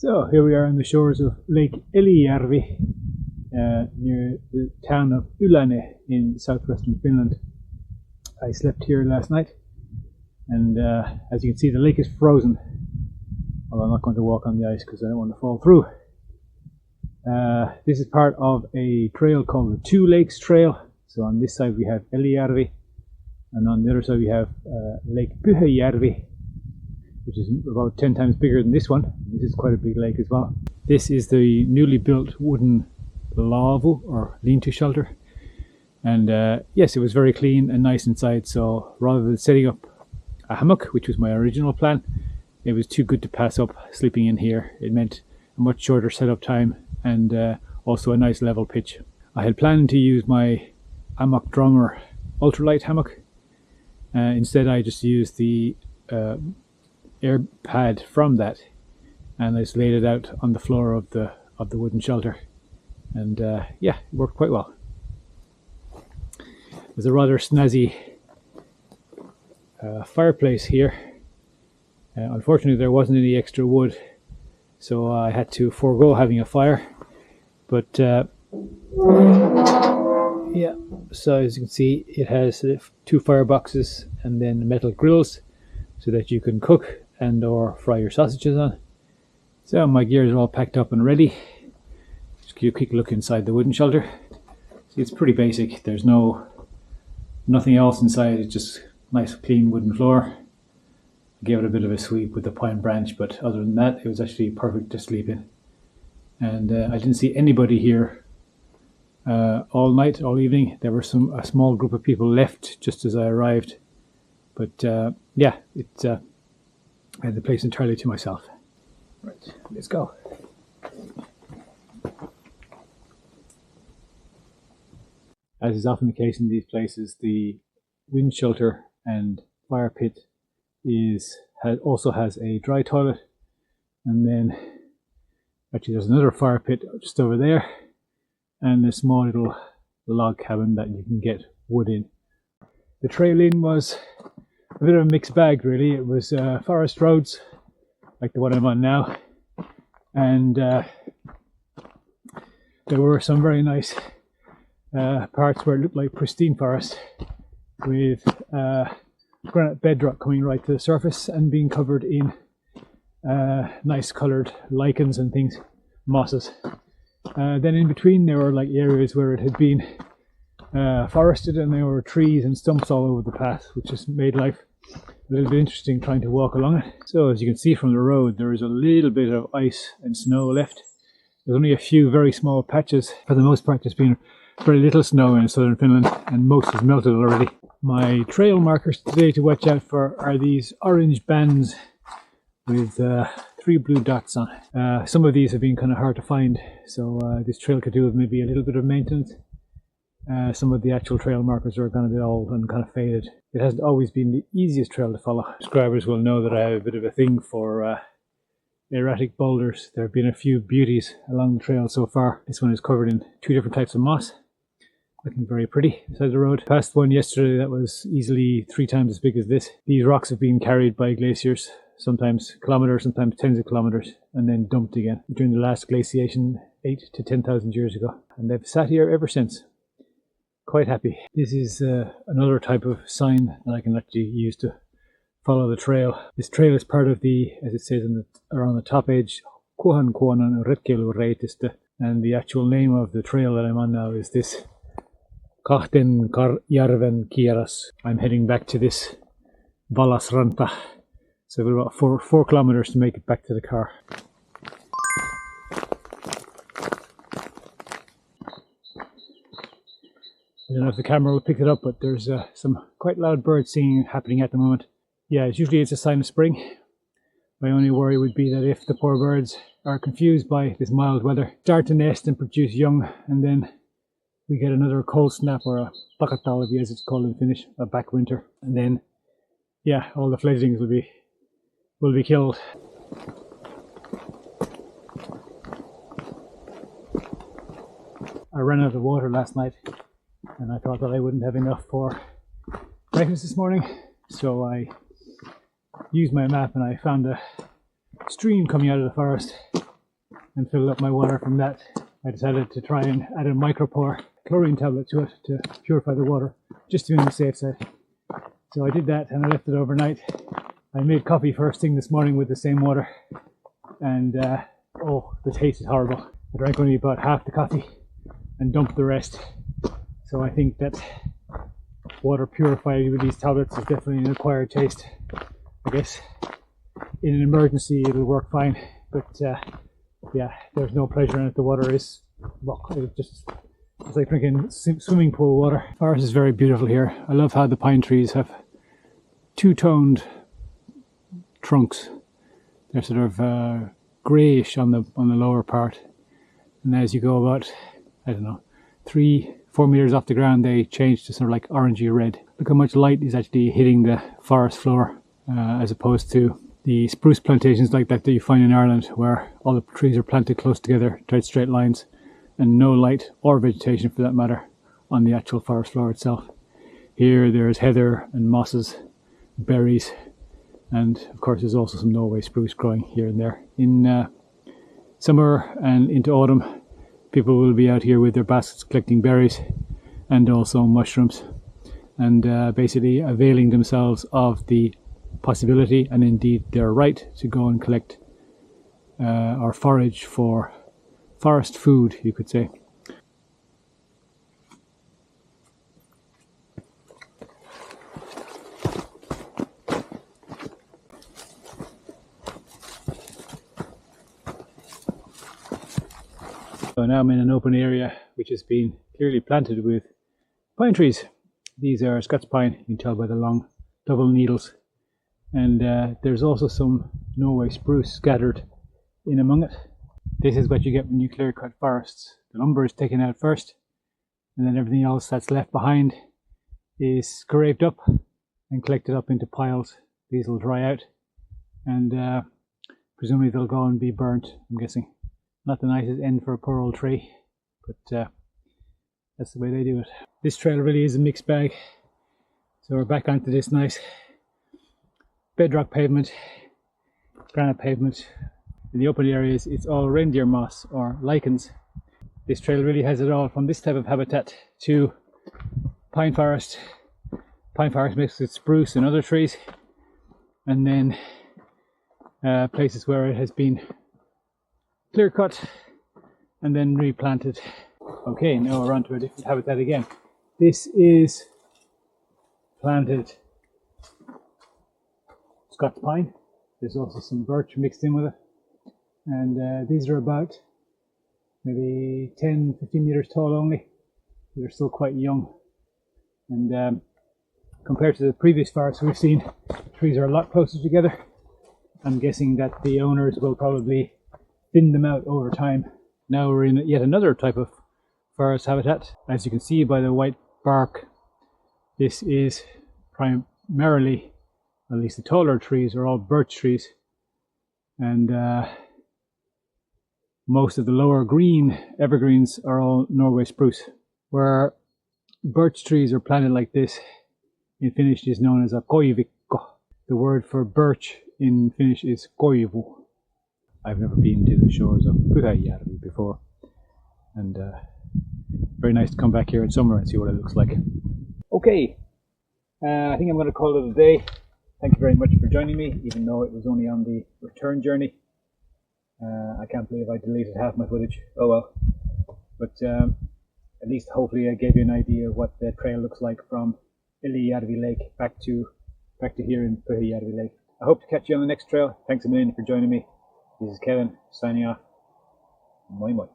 So here we are on the shores of Lake Elijärvi, near the town of Yläne in southwestern Finland. I slept here last night, and as you can see, the lake is frozen. Although I'm not going to walk on the ice because I don't want to fall through. This is part of a trail called the Two Lakes Trail. So on this side we have Elijärvi, and on the other side we have Lake Pyhäjärvi, which is about 10 times bigger than this one. This is quite a big lake as well. This is the newly built wooden laavu, or lean-to shelter. And yes, it was very clean and nice inside, so rather than setting up a hammock, which was my original plan, it was too good to pass up sleeping in here. It meant a much shorter setup time and also a nice level pitch. I had planned to use my Amok Drummer ultralight hammock. Instead I just used the air pad from that, and I just laid it out on the floor of the wooden shelter, and yeah, it worked quite well. There's a rather snazzy fireplace here. Unfortunately there wasn't any extra wood, so I had to forego having a fire, but yeah, so as you can see, it has 2 fireboxes and then metal grills so that you can cook and or fry your sausages on. So my gear is all packed up and ready. Just give you a quick look inside the wooden shelter. See, it's pretty basic. There's nothing else inside. It's just nice clean wooden floor. I gave it a bit of a sweep with the pine branch, but other than that, it was actually perfect to sleep in. And I didn't see anybody here all night, all evening. There were a small group of people left just as I arrived, but yeah, I had the place entirely to myself. Right, let's go. As is often the case in these places, the wind shelter and fire pit also has a dry toilet, and then actually there's another fire pit just over there, and a small little log cabin that you can get wood in. The trail in was a bit of a mixed bag, really. It was forest roads like the one I'm on now, and there were some very nice parts where it looked like pristine forest with granite bedrock coming right to the surface and being covered in nice coloured lichens and things, mosses. Then in between there were like areas where it had been forested, and there were trees and stumps all over the path, which just made life a little bit interesting trying to walk along it. So as you can see from the road, there is a little bit of ice and snow left. There's only a few very small patches. For the most part there's been very little snow in southern Finland, and most has melted already. My trail markers today to watch out for are these orange bands with 3 blue dots on it. Some of these have been kind of hard to find, so this trail could do with maybe a little bit of maintenance. Some of the actual trail markers are kind of a bit old and kind of faded. It hasn't always been the easiest trail to follow. Subscribers will know that I have a bit of a thing for erratic boulders. There have been a few beauties along the trail so far. This one is covered in 2 different types of moss, looking very pretty beside the road. Passed one yesterday that was easily 3 times as big as this. These rocks have been carried by glaciers, sometimes kilometers, sometimes tens of kilometers, and then dumped again during the last glaciation 8,000 to 10,000 years ago, and they've sat here ever since. Quite happy. This is another type of sign that I can actually use to follow the trail. This trail is part of the, as it says around the top edge, Kuhan Kuonan Retkeilyreitistö, and the actual name of the trail that I'm on now is this Kahden Järven Kierros. I'm heading back to this Valasranta, so we've got about 4 kilometers to make it back to the car. I don't know if the camera will pick it up, but there's some quite loud bird singing happening at the moment. Yeah, usually it's a sign of spring. My only worry would be that if the poor birds are confused by this mild weather, start to nest and produce young, and then we get another cold snap, or a pakkatalvi as it's called in Finnish, a back winter, and then yeah, all the fledglings will be killed. I ran out of water last night, and I thought that I wouldn't have enough for breakfast this morning, so I used my map and I found a stream coming out of the forest and filled up my water from that. I decided to try and add a micropore chlorine tablet to it to purify the water, just to be on the safe side. So I did that and I left it overnight. I made coffee first thing this morning with the same water, and oh, the taste is horrible. I drank only about half the coffee and dumped the rest. So I think that water purified with these tablets is definitely an acquired taste. I guess in an emergency it'll work fine, but yeah, there's no pleasure in it. The water is, well, it's like drinking swimming pool water. The forest is very beautiful here. I love how the pine trees have two-toned trunks. They're sort of greyish on the lower part, and as you go about, I don't know, 3-4 meters off the ground, they change to sort of like orangey red. Look how much light is actually hitting the forest floor, as opposed to the spruce plantations like that you find in Ireland, where all the trees are planted close together, tight straight lines, and no light or vegetation for that matter on the actual forest floor itself. Here there's heather and mosses, berries, and of course there's also some Norway spruce growing here and there. In summer and into autumn, people will be out here with their baskets collecting berries and also mushrooms, and basically availing themselves of the possibility, and indeed their right, to go and collect or forage for forest food, you could say. So now I'm in an open area which has been clearly planted with pine trees. These are Scots pine, you can tell by the long double needles. And there's also some Norway spruce scattered in among it. This is what you get when you clear cut forests. The lumber is taken out first, and then everything else that's left behind is scraped up and collected up into piles. These will dry out, and presumably they'll go and be burnt, I'm guessing. Not the nicest end for a poor old tree, but that's the way they do it. This trail really is a mixed bag. So we're back onto this nice bedrock pavement, granite pavement. In the open areas it's all reindeer moss or lichens. This trail really has it all, from this type of habitat to pine forest mixed with spruce and other trees, and then places where it has been clear cut and then replanted. Okay, now we're on to a different habitat again. This is planted Scots pine. There's also some birch mixed in with it, and these are about maybe 10-15 meters tall only. They're still quite young, and compared to the previous forests we've seen, trees are a lot closer together. I'm guessing that the owners will probably thin them out over time. Now we're in yet another type of forest habitat. As you can see by the white bark, this is primarily, at least the taller trees are all birch trees, and most of the lower green evergreens are all Norway spruce. Where birch trees are planted like this, in Finnish is known as a koivikko. The word for birch in Finnish is koivu. I've never been to the shores of Pyhäjärvi before, and very nice to come back here in summer and see what it looks like. Okay, I think I'm going to call it a day. Thank you very much for joining me, even though it was only on the return journey. I can't believe I deleted half my footage. Oh well. But at least hopefully I gave you an idea of what the trail looks like from Elijärvi Lake back to here in Pyhäjärvi Lake. I hope to catch you on the next trail. Thanks a million for joining me. This is Kevin, signing off. Moi moi.